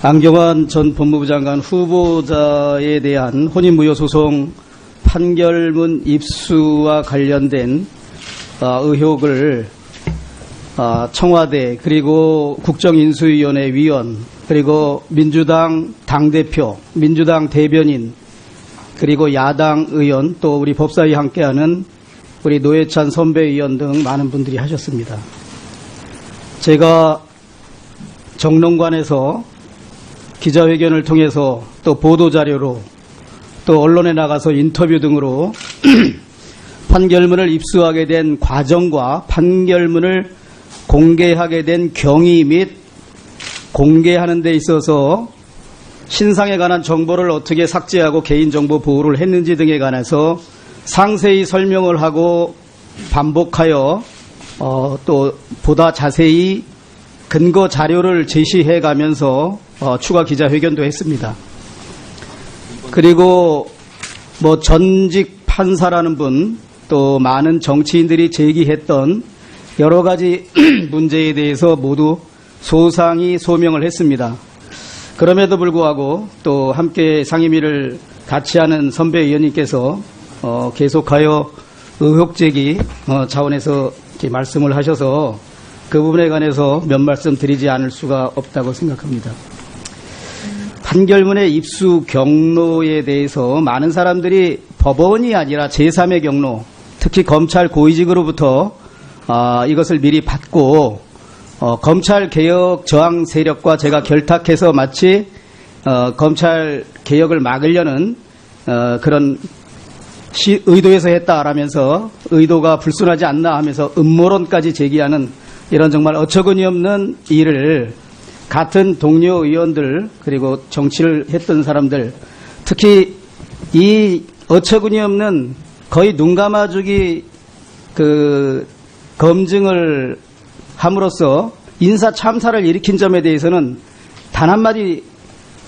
안경환 전 법무부 장관 후보자에 대한 혼인무효소송 판결문 입수와 관련된 의혹을 청와대 그리고 국정인수위원회 위원 그리고 민주당 당대표, 민주당 대변인 그리고 야당 의원 또 우리 법사위 함께하는 우리 노회찬 선배위원 등 많은 분들이 하셨습니다. 제가 정론관에서 기자회견을 통해서 또 보도자료로 또 언론에 나가서 인터뷰 등으로 판결문을 입수하게 된 과정과 판결문을 공개하게 된 경위 및 공개하는 데 있어서 신상에 관한 정보를 어떻게 삭제하고 개인정보 보호를 했는지 등에 관해서 상세히 설명을 하고 반복하여 또 보다 자세히 근거 자료를 제시해 가면서 추가 기자회견도 했습니다. 그리고 뭐 전직 판사라는 분 또 많은 정치인들이 제기했던 여러 가지 문제에 대해서 모두 소상히 소명을 했습니다. 그럼에도 불구하고 또 함께 상임위를 같이 하는 선배 의원님께서 계속하여 의혹 제기 차원에서 이렇게 말씀을 하셔서 그 부분에 관해서 몇 말씀 드리지 않을 수가 없다고 생각합니다. 판결문의 입수 경로에 대해서 많은 사람들이 법원이 아니라 제3의 경로, 특히 검찰 고위직으로부터 이것을 미리 받고 검찰개혁 저항 세력과 제가 결탁해서 마치 검찰 개혁을 막으려는 그런 의도에서 했다라면서 의도가 불순하지 않나 하면서 음모론까지 제기하는 이런 정말 어처구니 없는 일을 같은 동료 의원들 그리고 정치를 했던 사람들 특히 이 어처구니 없는 거의 눈 감아주기 검증을 함으로써 인사 참사를 일으킨 점에 대해서는 단 한마디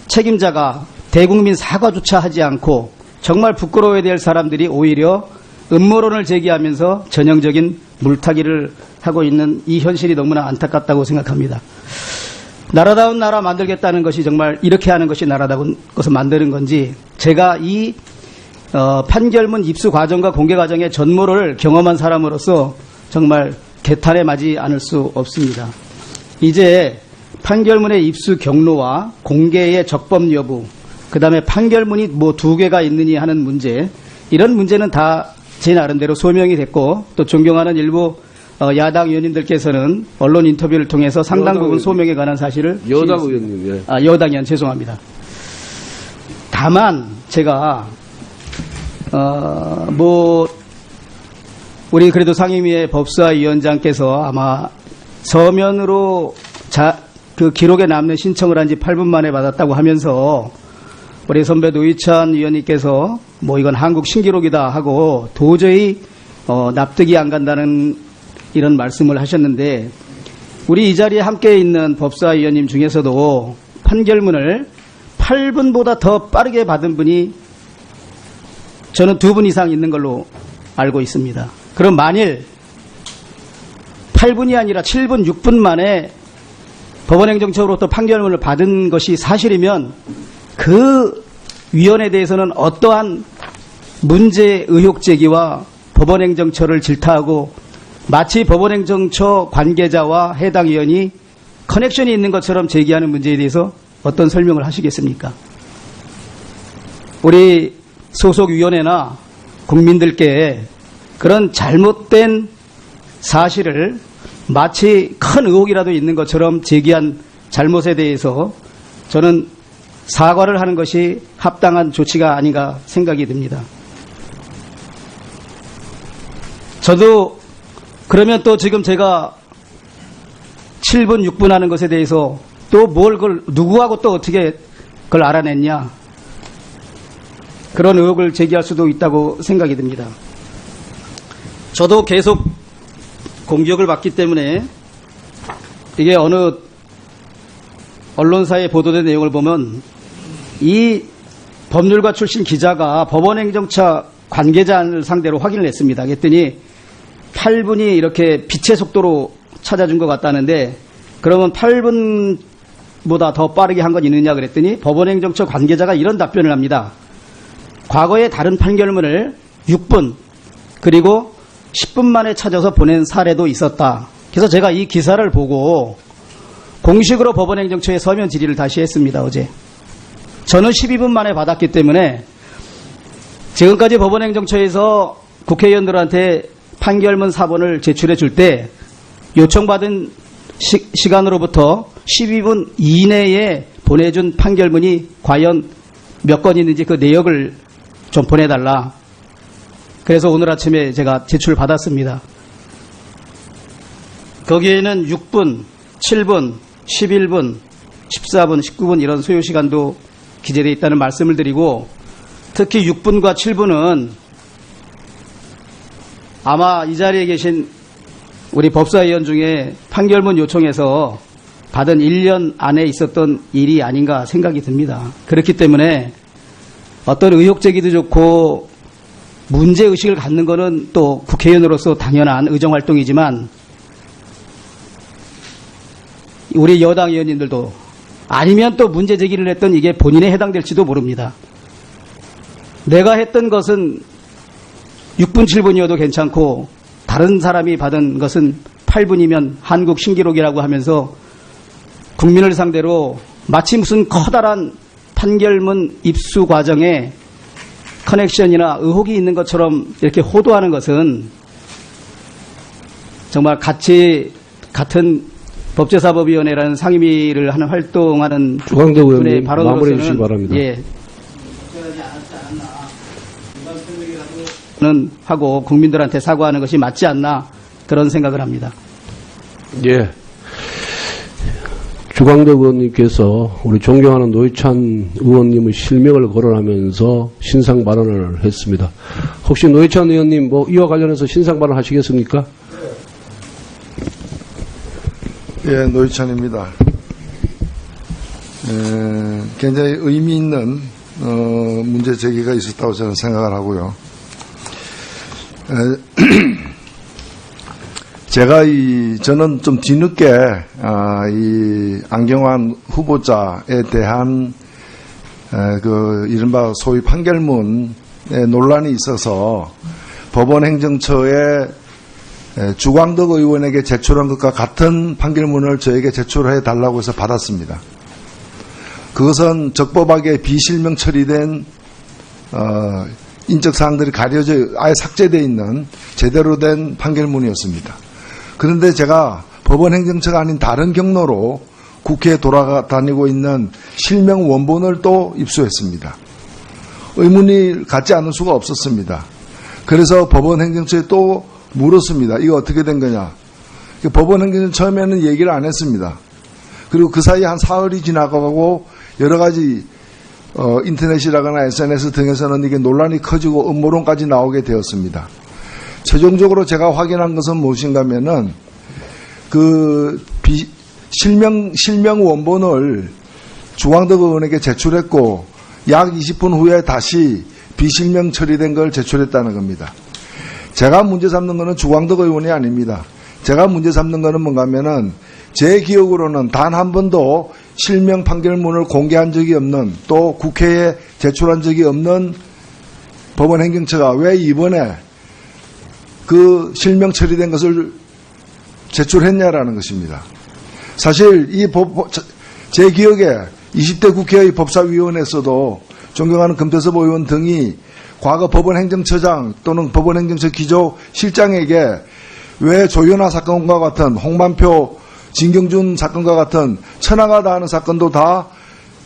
책임자가 대국민 사과조차 하지 않고 정말 부끄러워야 될 사람들이 오히려 음모론을 제기하면서 전형적인 물타기를 하고 있는 이 현실이 너무나 안타깝다고 생각합니다. 나라다운 나라 만들겠다는 것이 정말 이렇게 하는 것이 나라다운 것을 만드는 건지 제가 이 판결문 입수 과정과 공개 과정의 전모를 경험한 사람으로서 정말 개탄에 맞지 않을 수 없습니다. 이제 판결문의 입수 경로와 공개의 적법 여부 그 다음에 판결문이 뭐 2개가 있느니 하는 문제 이런 문제는 다 제 나름대로 소명이 됐고 또 존경하는 일부 야당 의원님들께서는 언론 인터뷰를 통해서 상당 부분 소명에 관한 사실을 여당 의원님 여당 의원 죄송합니다. 다만 제가 우리 그래도 상임위의 법사위원장께서 아마 서면으로 그 기록에 남는 신청을 한 지 8분 만에 받았다고 하면서 우리 선배 노회찬 의원님께서 뭐 이건 한국 신기록이다 하고 도저히 납득이 안 간다는 이런 말씀을 하셨는데 우리 이 자리에 함께 있는 법사위원님 중에서도 판결문을 8분보다 더 빠르게 받은 분이 저는 2분 이상 있는 걸로 알고 있습니다. 그럼 만일 8분이 아니라 7분, 6분 만에 법원행정처로부터 판결문을 받은 것이 사실이면 그 위원에 대해서는 어떠한 문제 의혹 제기와 법원행정처를 질타하고 마치 법원행정처 관계자와 해당 의원이 커넥션이 있는 것처럼 제기하는 문제에 대해서 어떤 설명을 하시겠습니까? 우리 소속위원회나 국민들께 그런 잘못된 사실을 마치 큰 의혹이라도 있는 것처럼 제기한 잘못에 대해서 저는 사과를 하는 것이 합당한 조치가 아닌가 생각이 듭니다. 저도 그러면 또 지금 제가 7분, 6분 하는 것에 대해서 또 그걸 누구하고 또 어떻게 그걸 알아냈냐 그런 의혹을 제기할 수도 있다고 생각이 듭니다. 저도 계속 공격을 받기 때문에 이게 어느 언론사에 보도된 내용을 보면 이 법률가 출신 기자가 법원행정처 관계자를 상대로 확인을 했습니다. 그랬더니 8분이 이렇게 빛의 속도로 찾아준 것 같다는데 그러면 8분보다 더 빠르게 한 건 있느냐 그랬더니 법원행정처 관계자가 이런 답변을 합니다. 과거에 다른 판결문을 6분 그리고 10분 만에 찾아서 보낸 사례도 있었다. 그래서 제가 이 기사를 보고 공식으로 법원행정처에 서면 질의를 다시 했습니다. 어제. 저는 12분 만에 받았기 때문에 지금까지 법원행정처에서 국회의원들한테 판결문 사본을 제출해 줄 때 요청받은 시간으로부터 12분 이내에 보내준 판결문이 과연 몇 건 있는지 그 내역을 좀 보내달라. 그래서 오늘 아침에 제가 제출받았습니다. 거기에는 6분, 7분, 11분, 14분, 19분 이런 소요시간도 기재되어 있다는 말씀을 드리고 특히 6분과 7분은 아마 이 자리에 계신 우리 법사위원 중에 판결문 요청해서 받은 1년 안에 있었던 일이 아닌가 생각이 듭니다. 그렇기 때문에 어떤 의혹 제기도 좋고 문제의식을 갖는 것은 또 국회의원으로서 당연한 의정활동이지만 우리 여당 의원님들도 아니면 또 문제 제기를 했던 이게 본인에 해당될지도 모릅니다. 내가 했던 것은 6분, 7분이어도 괜찮고 다른 사람이 받은 것은 8분이면 한국 신기록이라고 하면서 국민을 상대로 마치 무슨 커다란 판결문 입수 과정에 커넥션이나 의혹이 있는 것처럼 이렇게 호도하는 것은 정말 같은 법제사법위원회라는 상임위를 하는 활동하는 주광덕 의원님 마무리해 주시기 바랍니다. 예, 는 하고 국민들한테 사과하는 것이 맞지 않나 그런 생각을 합니다. 예. 주광덕 의원님께서 우리 존경하는 노회찬 의원님의 실명을 거론하면서 신상 발언을 했습니다. 혹시 노회찬 의원님 이와 관련해서 신상 발언 하시겠습니까? 예, 노회찬입니다. 굉장히 의미 있는 문제 제기가 있었다고 저는 생각을 하고요. 저는 좀 뒤늦게 이 안경환 후보자에 대한 이른바 소위 판결문에 논란이 있어서 법원행정처에 주광덕 의원에게 제출한 것과 같은 판결문을 저에게 제출해 달라고 해서 받았습니다. 그것은 적법하게 비실명 처리된 인적 사항들이 가려져 아예 삭제되어 있는 제대로 된 판결문이었습니다. 그런데 제가 법원 행정처가 아닌 다른 경로로 국회에 돌아다니고 있는 실명 원본을 또 입수했습니다. 의문이 갖지 않을 수가 없었습니다. 그래서 법원 행정처에 또 물었습니다. 이거 어떻게 된 거냐. 법원 행정처 처음에는 얘기를 안 했습니다. 그리고 그 사이에 한 사흘이 지나가고 여러 가지 인터넷이라거나 SNS 등에서는 이게 논란이 커지고 음모론까지 나오게 되었습니다. 최종적으로 제가 확인한 것은 무엇인가 하면은 실명 원본을 주광덕 의원에게 제출했고 약 20분 후에 다시 비실명 처리된 걸 제출했다는 겁니다. 제가 문제 삼는 것은 주광덕 의원이 아닙니다. 제가 문제 삼는 것은 뭔가 하면은 제 기억으로는 단 한 번도 실명 판결문을 공개한 적이 없는 또 국회에 제출한 적이 없는 법원 행정처가 왜 이번에 그 실명 처리된 것을 제출했냐라는 것입니다. 사실 제 기억에 20대 국회의 법사위원회에서도 존경하는 금태섭 의원 등이 과거 법원행정처장 또는 법원행정처 기조실장에게 왜 조현아 사건과 같은 홍만표 진경준 사건과 같은 천하가 다하는 사건도 다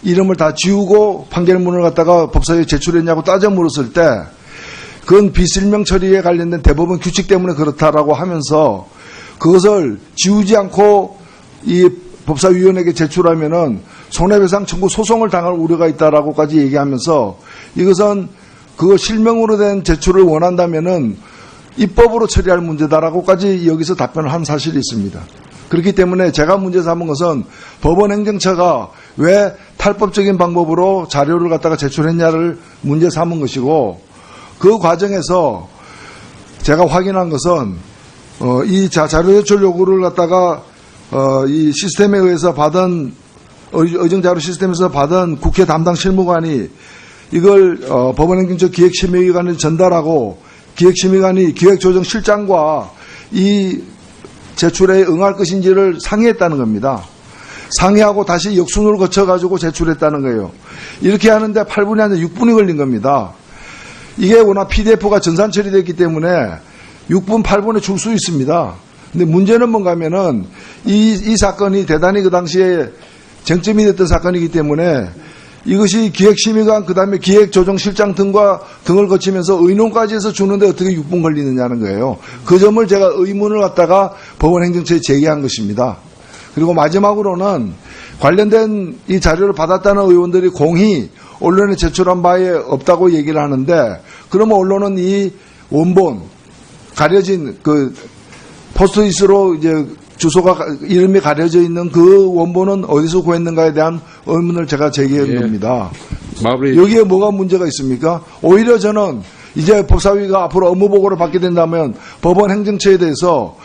이름을 다 지우고 판결문을 갖다가 법사위에 제출했냐고 따져 물었을 때 그건 비실명 처리에 관련된 대법원 규칙 때문에 그렇다라고 하면서 그것을 지우지 않고 이 법사위원에게 제출하면은 손해배상 청구 소송을 당할 우려가 있다라고까지 얘기하면서 이것은 그 실명으로 된 제출을 원한다면은 입법으로 처리할 문제다라고까지 여기서 답변을 한 사실이 있습니다. 그렇기 때문에 제가 문제 삼은 것은 법원 행정처가 왜 탈법적인 방법으로 자료를 갖다가 제출했냐를 문제 삼은 것이고 그 과정에서 제가 확인한 것은 이 자료 제출 요구를 갖다가 이 시스템에 의해서 받은 의정자료 시스템에서 받은 국회 담당 실무관이 이걸 법원행정처 기획심의위관에 전달하고 기획심의관이 기획조정실장과 이 제출에 응할 것인지를 상의했다는 겁니다. 상의하고 다시 역순을 거쳐가지고 제출했다는 거예요. 이렇게 하는데 8분이 아니라 6분이 걸린 겁니다. 이게 워낙 PDF가 전산 처리됐기 때문에 6분, 8분에 줄 수 있습니다. 근데 문제는 뭔가 하면은 이 사건이 대단히 그 당시에 쟁점이 됐던 사건이기 때문에 이것이 기획심의관 그다음에 기획조정실장 등을 거치면서 의논까지 해서 주는데 어떻게 6분 걸리느냐는 거예요. 그 점을 제가 의문을 갖다가 법원행정처에 제기한 것입니다. 그리고 마지막으로는 관련된 이 자료를 받았다는 의원들이 공히 언론에 제출한 바에 없다고 얘기를 하는데 그러면 언론은 이 원본 가려진 그 포스트잇으로 이제 주소가 이름이 가려져 있는 그 원본은 어디서 구했는가에 대한 의문을 제가 제기한 겁니다. 마무리. 여기에 뭐가 문제가 있습니까? 오히려 저는 이제 법사위가 앞으로 업무 보고를 받게 된다면 법원 행정처에 대해서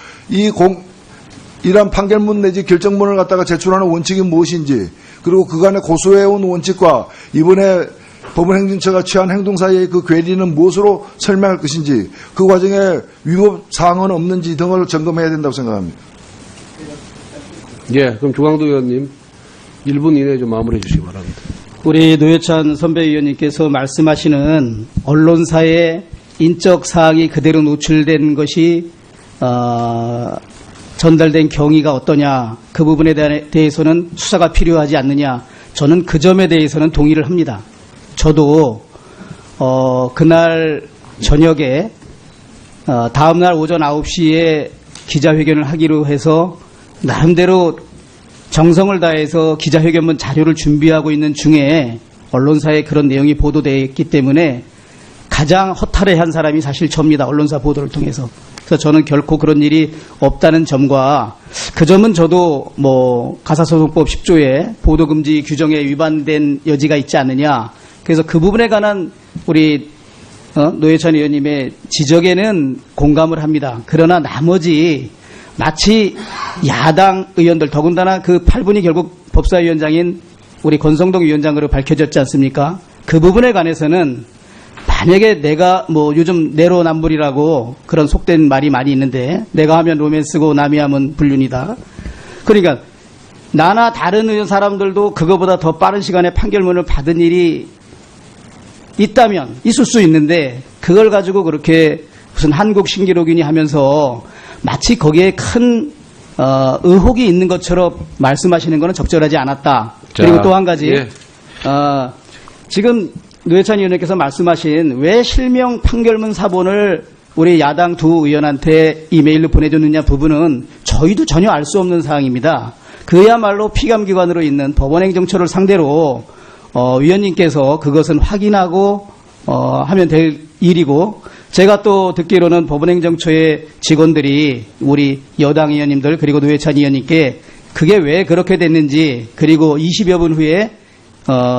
이러한 판결문 내지 결정문을 갖다가 제출하는 원칙이 무엇인지 그리고 그간에 고수해온 원칙과 이번에 법원 행정처가 취한 행동 사이의 그 괴리는 무엇으로 설명할 것인지 그 과정에 위법 사항은 없는지 등을 점검해야 된다고 생각합니다. 예, 그럼 주광도 의원님 1분 이내에 좀 마무리해 주시기 바랍니다. 우리 노회찬 선배위원님께서 말씀하시는 언론사의 인적 사항이 그대로 노출된 것이 전달된 경위가 어떠냐 그 부분에 대해서는 수사가 필요하지 않느냐 저는 그 점에 대해서는 동의를 합니다. 저도 그날 저녁에 다음날 오전 9시에 기자회견을 하기로 해서 나름대로 정성을 다해서 기자회견문 자료를 준비하고 있는 중에 언론사에 그런 내용이 보도되었기 때문에 가장 허탈해한 사람이 사실 저입니다. 언론사 보도를 통해서. 그래서 저는 결코 그런 일이 없다는 점과 그 점은 저도 가사소송법 10조의 보도금지 규정에 위반된 여지가 있지 않느냐. 그래서 그 부분에 관한 우리 노회찬 의원님의 지적에는 공감을 합니다. 그러나 나머지 마치 야당 의원들 더군다나 그 8분이 결국 법사위원장인 우리 권성동 위원장으로 밝혀졌지 않습니까? 그 부분에 관해서는 만약에 내가 요즘 내로남불이라고 그런 속된 말이 많이 있는데 내가 하면 로맨스고 남이 하면 불륜이다. 그러니까 나나 다른 의원 사람들도 그거보다 더 빠른 시간에 판결문을 받은 일이 있다면 있을 수 있는데 그걸 가지고 그렇게 무슨 한국신기록이니 하면서 마치 거기에 큰 의혹이 있는 것처럼 말씀하시는 것은 적절하지 않았다. 자, 그리고 또 한 가지 예. 지금 노회찬 의원님께서 말씀하신 왜 실명 판결문 사본을 우리 야당 두 의원한테 이메일로 보내줬느냐 부분은 저희도 전혀 알 수 없는 사항입니다. 그야말로 피감기관으로 있는 법원행정처를 상대로 위원님께서 그것은 확인하고 하면 될 일이고 제가 또 듣기로는 법원행정처의 직원들이 우리 여당 의원님들 그리고 노회찬 의원님께 그게 왜 그렇게 됐는지 그리고 20여 분 후에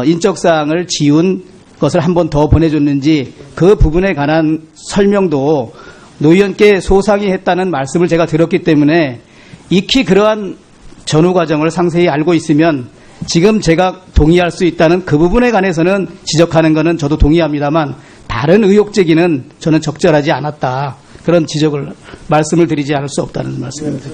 인적사항을 지운 것을 한 번 더 보내줬는지 그 부분에 관한 설명도 노 의원께 소상히 했다는 말씀을 제가 들었기 때문에 익히 그러한 전후 과정을 상세히 알고 있으면 지금 제가 동의할 수 있다는 그 부분에 관해서는 지적하는 것은 저도 동의합니다만 다른 의혹 제기는 저는 적절하지 않았다. 그런 말씀을 드리지 않을 수 없다는 말씀입니다.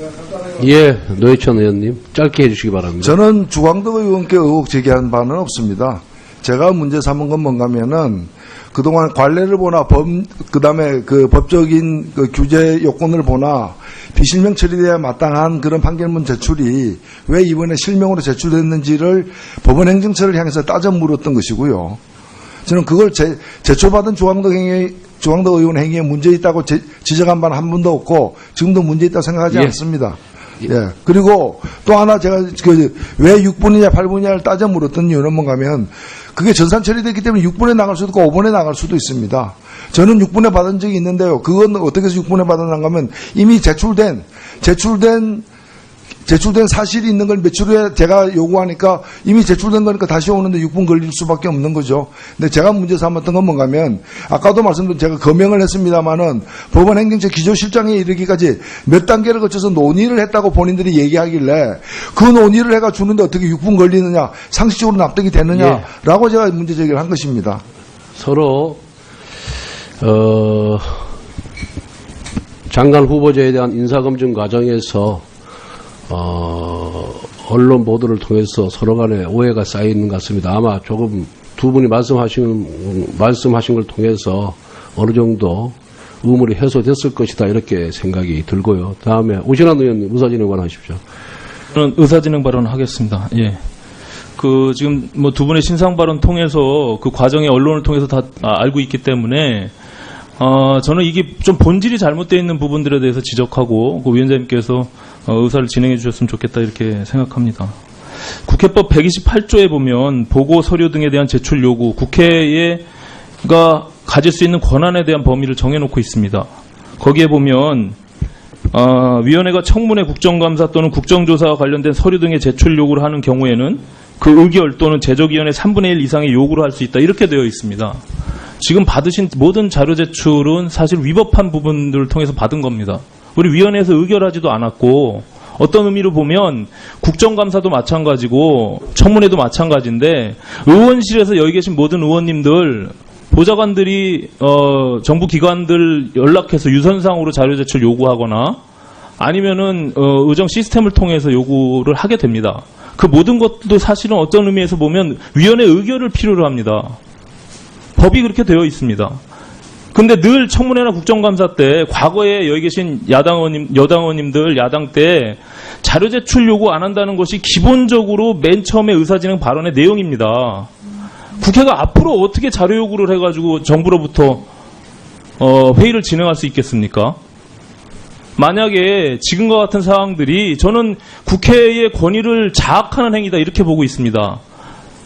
예, 노회찬 의원님 짧게 해주시기 바랍니다. 저는 주광덕 의원께 의혹 제기한 바는 없습니다. 제가 문제 삼은 건 뭔가 하면은 그동안 관례를 보나 그다음에 그 법적인 그 규제 요건을 보나 비실명 처리돼야 마땅한 그런 판결문 제출이 왜 이번에 실명으로 제출됐는지를 법원 행정처를 향해서 따져 물었던 것이고요. 저는 그걸 제출받은 주광덕 의원 행위에 문제 있다고 지적한 바는 한 번도 없고 지금도 문제 있다고 생각하지 않습니다. 예. 그리고 또 하나 제가 왜 6분이냐 8분이냐를 따져 물었던 이유는 뭔가 하면 그게 전산 처리됐기 때문에 6분에 나갈 수도 있고 5분에 나갈 수도 있습니다. 저는 6분에 받은 적이 있는데요. 그건 어떻게 해서 6분에 받았는가 하면 이미 제출된 제출된 사실이 있는 걸 며칠 후에 제가 요구하니까 이미 제출된 거니까 다시 오는데 6분 걸릴 수밖에 없는 거죠. 근데 제가 문제 삼았던 건 뭔가 하면 아까도 말씀드린 제가 거명을 했습니다마는 법원 행정처 기조실장에 이르기까지 몇 단계를 거쳐서 논의를 했다고 본인들이 얘기하길래 그 논의를 해가 주는데 어떻게 6분 걸리느냐, 상식적으로 납득이 되느냐라고 제가 문제 제기를 한 것입니다. 서로 장관 후보자에 대한 인사검증 과정에서 언론 보도를 통해서 서로 간에 오해가 쌓여 있는 것 같습니다. 아마 조금 두 분이 말씀하신 걸 통해서 어느 정도 의문이 해소됐을 것이다 이렇게 생각이 들고요. 다음에 오신환 의원님 의사진행 발언하십시오. 저는 의사진행 발언하겠습니다. 예. 지금 뭐 두 분의 신상 발언 통해서 그 과정의 언론을 통해서 다 알고 있기 때문에 저는 이게 좀 본질이 잘못되어 있는 부분들에 대해서 지적하고 그 위원장님께서 의사를 진행해 주셨으면 좋겠다 이렇게 생각합니다. 국회법 128조에 보면 보고 서류 등에 대한 제출 요구, 국회가 가질 수 있는 권한에 대한 범위를 정해놓고 있습니다. 거기에 보면 위원회가 청문회 국정감사 또는 국정조사와 관련된 서류 등의 제출 요구를 하는 경우에는 그 의결 또는 제적위원회 3분의 1 이상의 요구를 할 수 있다 이렇게 되어 있습니다. 지금 받으신 모든 자료 제출은 사실 위법한 부분들을 통해서 받은 겁니다. 우리 위원회에서 의결하지도 않았고 어떤 의미로 보면 국정감사도 마찬가지고 청문회도 마찬가지인데 의원실에서 여기 계신 모든 의원님들 보좌관들이 정부 기관들 연락해서 유선상으로 자료 제출 요구하거나 아니면은 의정 시스템을 통해서 요구를 하게 됩니다. 그 모든 것도 사실은 어떤 의미에서 보면 위원회 의결을 필요로 합니다. 법이 그렇게 되어 있습니다. 근데 늘 청문회나 국정감사 때 과거에 여기 계신 여당 의원님들 야당 때 자료 제출 요구 안 한다는 것이 기본적으로 맨 처음에 의사진행 발언의 내용입니다. 국회가 앞으로 어떻게 자료 요구를 해가지고 정부로부터 회의를 진행할 수 있겠습니까? 만약에 지금과 같은 상황들이 저는 국회의 권위를 자악하는 행위다 이렇게 보고 있습니다.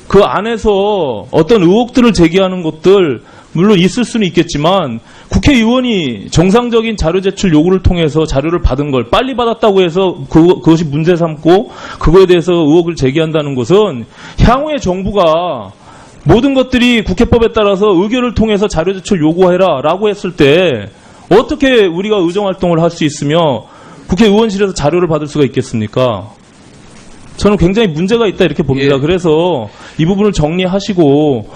그 안에서 어떤 의혹들을 제기하는 것들 물론 있을 수는 있겠지만 국회의원이 정상적인 자료 제출 요구를 통해서 자료를 받은 걸 빨리 받았다고 해서 그것이 문제 삼고 그거에 대해서 의혹을 제기한다는 것은 향후에 정부가 모든 것들이 국회법에 따라서 의결을 통해서 자료 제출 요구해라 라고 했을 때 어떻게 우리가 의정활동을 할 수 있으며 국회의원실에서 자료를 받을 수가 있겠습니까? 저는 굉장히 문제가 있다 이렇게 봅니다. 예. 그래서 이 부분을 정리하시고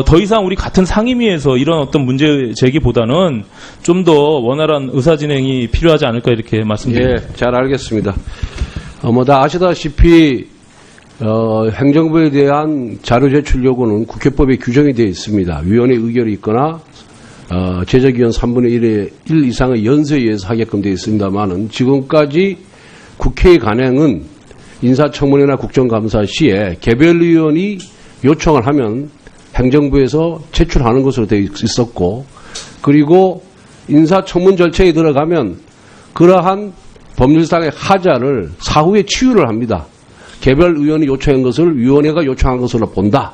더 이상 우리 같은 상임위에서 이런 어떤 문제 제기보다는 좀 더 원활한 의사진행이 필요하지 않을까 이렇게 말씀드립니다. 예, 잘 알겠습니다. 다 아시다시피 행정부에 대한 자료 제출 요구는 국회법에 규정이 되어 있습니다. 위원회 의결이 있거나 제적위원 3분의 1 이상의 연수에 의해서 하게끔 되어 있습니다만은 지금까지 국회의 관행은 인사청문회나 국정감사 시에 개별 의원이 요청을 하면 행정부에서 제출하는 것으로 되어 있었고 그리고 인사청문 절차에 들어가면 그러한 법률상의 하자를 사후에 치유를 합니다. 개별 의원이 요청한 것을 위원회가 요청한 것으로 본다.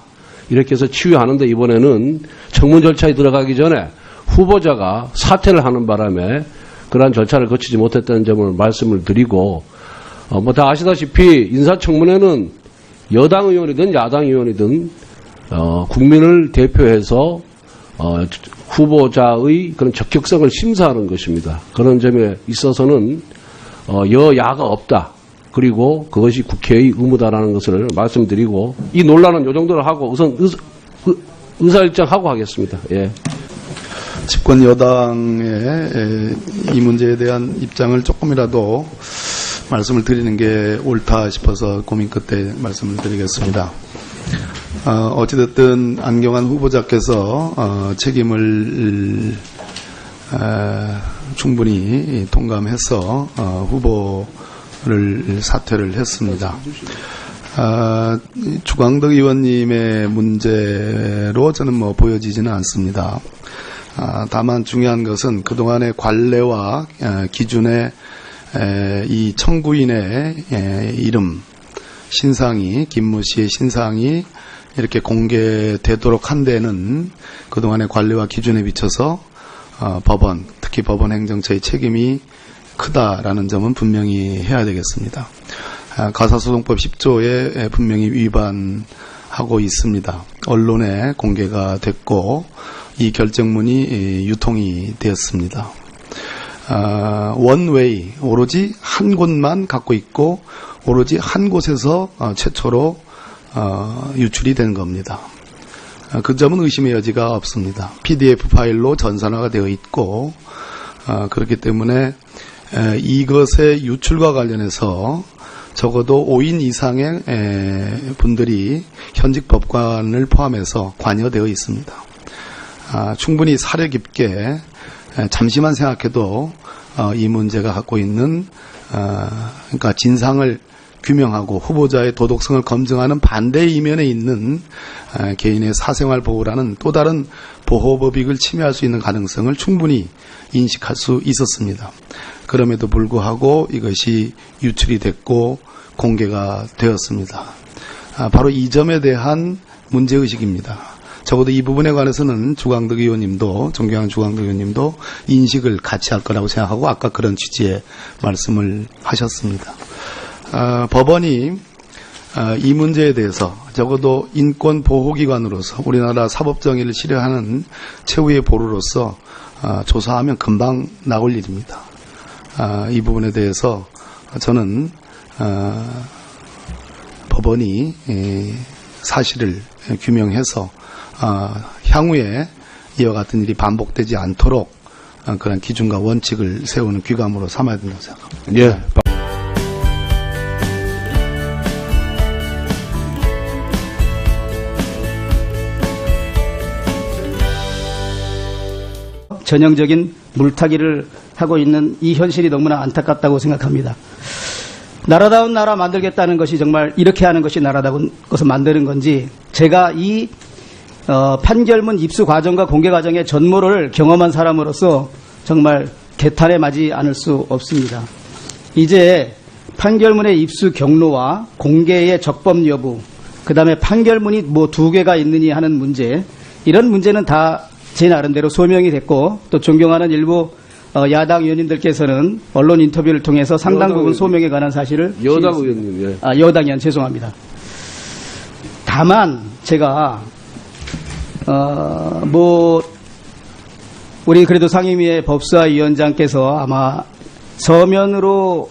이렇게 해서 치유하는데 이번에는 청문 절차에 들어가기 전에 후보자가 사퇴를 하는 바람에 그러한 절차를 거치지 못했다는 점을 말씀을 드리고 다 아시다시피 인사청문회는 여당 의원이든 야당 의원이든 국민을 대표해서 후보자의 그런 적격성을 심사하는 것입니다. 그런 점에 있어서는 여야가 없다. 그리고 그것이 국회의 의무다라는 것을 말씀드리고 이 논란은 이 정도로 하고 우선 의사일정하고 하겠습니다. 예. 집권 여당의 이 문제에 대한 입장을 조금이라도 말씀을 드리는 게 옳다 싶어서 고민 끝에 말씀을 드리겠습니다. 어찌됐든 안경환 후보자께서 책임을 충분히 통감해서 후보를 사퇴를 했습니다. 주광덕 의원님의 문제로 저는 보여지지는 않습니다. 다만 중요한 것은 그동안의 관례와 기준의 이 청구인의 이름, 신상이, 김모 씨의 신상이 이렇게 공개되도록 한 데는 그동안의 관례와 기준에 비춰서 법원, 특히 법원 행정처의 책임이 크다라는 점은 분명히 해야 되겠습니다. 가사소송법 10조에 분명히 위반하고 있습니다. 언론에 공개가 됐고 이 결정문이 유통이 되었습니다. 원웨이, 오로지 한 곳만 갖고 있고 오로지 한 곳에서 최초로 유출이 된 겁니다. 그 점은 의심의 여지가 없습니다. PDF 파일로 전산화가 되어 있고 그렇기 때문에 이것의 유출과 관련해서 적어도 5인 이상의 분들이 현직 법관을 포함해서 관여되어 있습니다. 충분히 사려 깊게 잠시만 생각해도 이 문제가 갖고 있는 그러니까 진상을 규명하고 후보자의 도덕성을 검증하는 반대 이면에 있는 개인의 사생활 보호라는 또 다른 보호법익을 침해할 수 있는 가능성을 충분히 인식할 수 있었습니다. 그럼에도 불구하고 이것이 유출이 됐고 공개가 되었습니다. 바로 이 점에 대한 문제의식입니다. 적어도 이 부분에 관해서는 주광덕 의원님도, 존경하는 주광덕 의원님도 인식을 같이 할 거라고 생각하고 아까 그런 취지의 말씀을 하셨습니다. 법원이 이 문제에 대해서 적어도 인권보호기관으로서 우리나라 사법정의를 실현하는 최후의 보루로서 조사하면 금방 나올 일입니다. 이 부분에 대해서 저는 법원이 사실을 규명해서 향후에 이와 같은 일이 반복되지 않도록 그런 기준과 원칙을 세우는 귀감으로 삼아야 된다고 생각합니다. 예. 전형적인 물타기를 하고 있는 이 현실이 너무나 안타깝다고 생각합니다. 나라다운 나라 만들겠다는 것이 정말 이렇게 하는 것이 나라다운 것을 만드는 건지 제가 이 판결문 입수 과정과 공개 과정의 전모를 경험한 사람으로서 정말 개탄에 맞지 않을 수 없습니다. 이제 판결문의 입수 경로와 공개의 적법 여부, 그 다음에 판결문이 뭐 2개가 있느니 하는 문제, 이런 문제는 다 제 나름대로 소명이 됐고 또 존경하는 일부 야당 의원님들께서는 언론 인터뷰를 통해서 상당 부분 소명에 관한 사실을 여당 시인했습니다. 의원님, 예. 여당 의원 죄송합니다. 다만 제가 우리 그래도 상임위의 법사위원장께서 아마 서면으로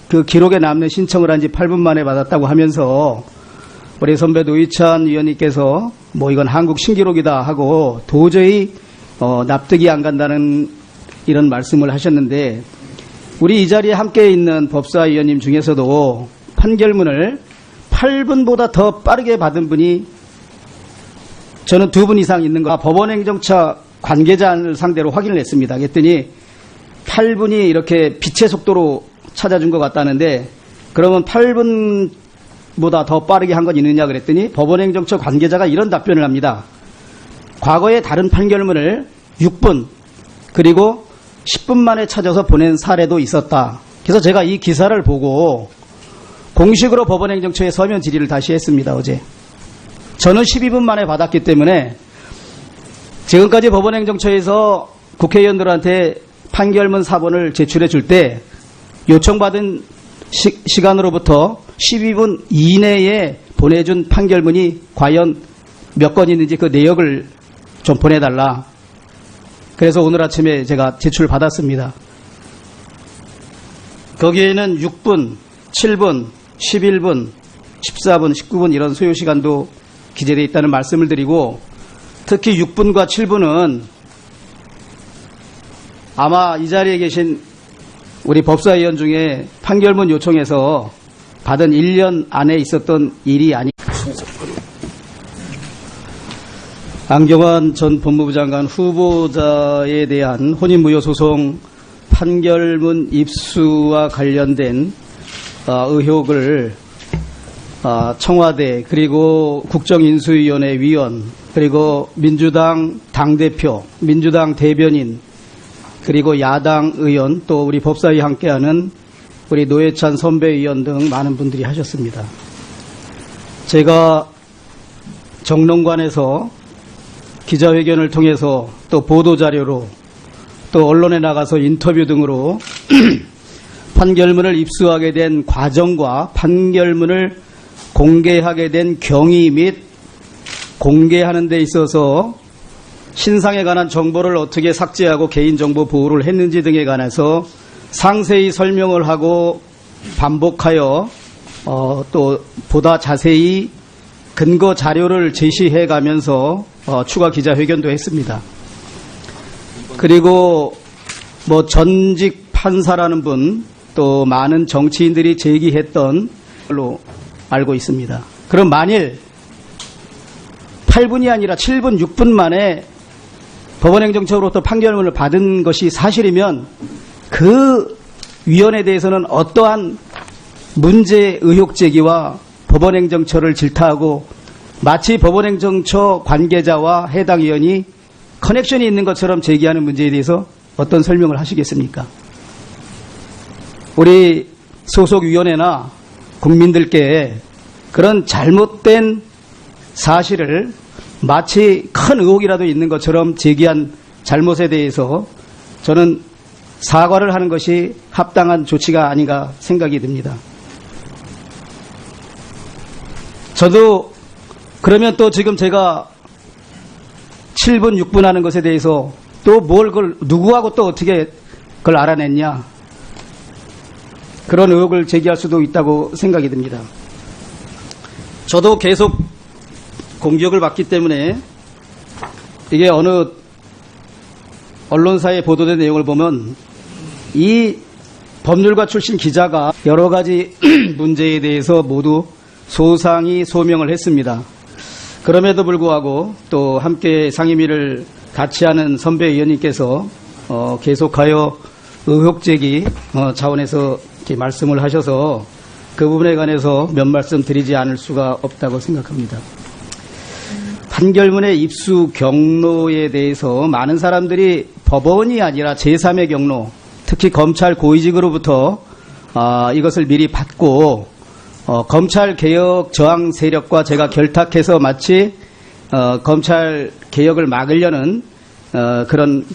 그 기록에 남는 신청을 한 지 8분 만에 받았다고 하면서 우리 선배 노희찬 의원님께서 이건 한국 신기록이다 하고 도저히 납득이 안 간다는 이런 말씀을 하셨는데 우리 이 자리에 함께 있는 법사위원님 중에서도 판결문을 8분보다 더 빠르게 받은 분이 저는 2분 이상 있는 거 법원행정처 관계자를 상대로 확인을 했습니다. 그랬더니 8분이 이렇게 빛의 속도로 찾아준 것 같다는데 그러면 8분보다 더 빠르게 한 건 있느냐 그랬더니 법원행정처 관계자가 이런 답변을 합니다. 과거에 다른 판결문을 6분 그리고 10분 만에 찾아서 보낸 사례도 있었다. 그래서 제가 이 기사를 보고 공식으로 법원행정처에 서면 질의를 다시 했습니다. 어제. 저는 12분 만에 받았기 때문에 지금까지 법원행정처에서 국회의원들한테 판결문 사본을 제출해 줄 때 요청받은 시간으로부터 12분 이내에 보내준 판결문이 과연 몇 건 있는지 그 내역을 좀 보내달라. 그래서 오늘 아침에 제가 제출받았습니다. 거기에는 6분, 7분, 11분, 14분, 19분 이런 소요시간도 기재되어 있다는 말씀을 드리고 특히 6분과 7분은 아마 이 자리에 계신 우리 법사위원 중에 판결문 요청해서 받은 1년 안에 있었던 일이 아니. 안경환 전 법무부 장관 후보자에 대한 혼인무효소송 판결문 입수와 관련된 의혹을 청와대 그리고 국정인수위원회 위원 그리고 민주당 당대표, 민주당 대변인 그리고 야당 의원 또 우리 법사위 함께하는 우리 노회찬 선배위원 등 많은 분들이 하셨습니다. 제가 정론관에서 기자회견을 통해서 또 보도자료로 또 언론에 나가서 인터뷰 등으로 판결문을 입수하게 된 과정과 판결문을 공개하게 된 경위 및 공개하는 데 있어서 신상에 관한 정보를 어떻게 삭제하고 개인정보 보호를 했는지 등에 관해서 상세히 설명을 하고 반복하여 또 보다 자세히 근거 자료를 제시해 가면서 추가 기자회견도 했습니다. 그리고 뭐 전직 판사라는 분 또 많은 정치인들이 제기했던 걸로 알고 있습니다. 그럼 만일 8분이 아니라 7분, 6분 만에 법원행정처로부터 판결문을 받은 것이 사실이면 그 위원에 대해서는 어떠한 문제 의혹 제기와 법원행정처를 질타하고 마치 법원행정처 관계자와 해당 의원이 커넥션이 있는 것처럼 제기하는 문제에 대해서 어떤 설명을 하시겠습니까? 우리 소속위원회나 국민들께 그런 잘못된 사실을 마치 큰 의혹이라도 있는 것처럼 제기한 잘못에 대해서 저는 사과를 하는 것이 합당한 조치가 아닌가 생각이 듭니다. 저도 그러면 또 지금 제가 7분, 6분 하는 것에 대해서 또 뭘 그걸 누구하고 또 어떻게 그걸 알아냈냐, 그런 의혹을 제기할 수도 있다고 생각이 듭니다. 저도 계속 공격을 받기 때문에 이게 어느 언론사에 보도된 내용을 보면 이 법률가 출신 기자가 여러 가지 문제에 대해서 모두 소상히 소명을 했습니다. 그럼에도 불구하고 또 함께 상임위를 같이 하는 선배 의원님께서 계속하여 의혹 제기 차원에서 이렇게 말씀을 하셔서 그 부분에 관해서 몇 말씀 드리지 않을 수가 없다고 생각합니다. 판결문의 입수 경로에 대해서 많은 사람들이 법원이 아니라 제3의 경로, 특히 검찰 고위직으로부터 이것을 미리 받고 검찰 개혁 저항 세력과 제가 결탁해서 마치 검찰 개혁을 막으려는 그런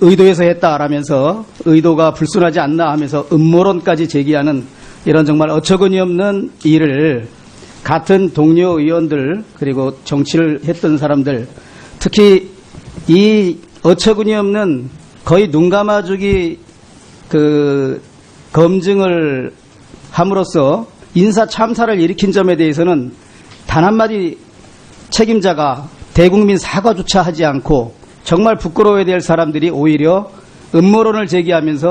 의도에서 했다라면서 의도가 불순하지 않나 하면서 음모론까지 제기하는 이런 정말 어처구니 없는 일을 같은 동료 의원들 그리고 정치를 했던 사람들, 특히 이 어처구니 없는 거의 눈 감아주기 그 검증을 함으로써 인사 참사를 일으킨 점에 대해서는 단 한마디 책임자가 대국민 사과조차 하지 않고 정말 부끄러워야 될 사람들이 오히려 음모론을 제기하면서